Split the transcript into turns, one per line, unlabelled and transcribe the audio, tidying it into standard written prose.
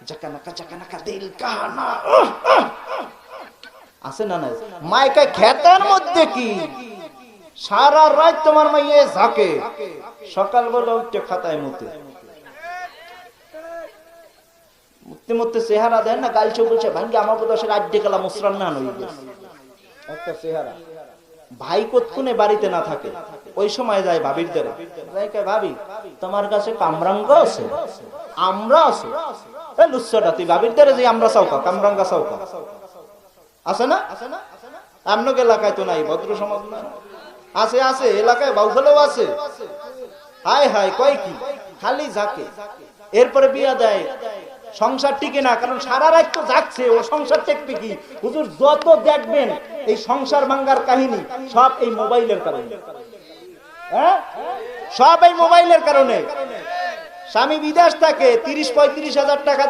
জাকানাকা জাকানাকা দিল কানা আছে না নাই? মাইকা খেতার মধ্যে কি সারা রাত তোমার মাইয়ে ঝাঁকে, সকালবেলা উঠে খাতায় মুতে মুতে মুতে চেহারা দেন না, গাল চোখ বলছে ভাঙ্গে আমাকে দশের আড্ডে গেলা মুসরান না হয়ে গেছে একটা চেহারা। ভাই কতক্ষণে বাড়িতে না থাকে, ওই সময় যায় ভাবির দ্বারা, ভাবি তোমার কাছে কামরাঙ্গা আছে? আমরা আছে? লুচ্ছাটা তুই ভাবির দ্বারা যে আমরা চৌকা কামরাঙ্গা চৌকা আছে না? আপনার এলাকায় তো নাই, ভদ্র সমাজ না আছে? আছে এলাকায় বাউফলেও আছে। হায় হায় কয় কি খালি যাকে, এরপরে বিয়া দেয়, সংসার টিকে না, কারণ সারা রাত তো যাচ্ছে, ও সংসার টেকবে কি? হুজুর যত দেখবেন এই সংসার ভাঙ্গার কাহিনী সব এই মোবাইলের কারণে, হ্যাঁ সব এই মোবাইলের কারণে। স্বামী বিদেশ থাকে, 30-35 হাজার টাকা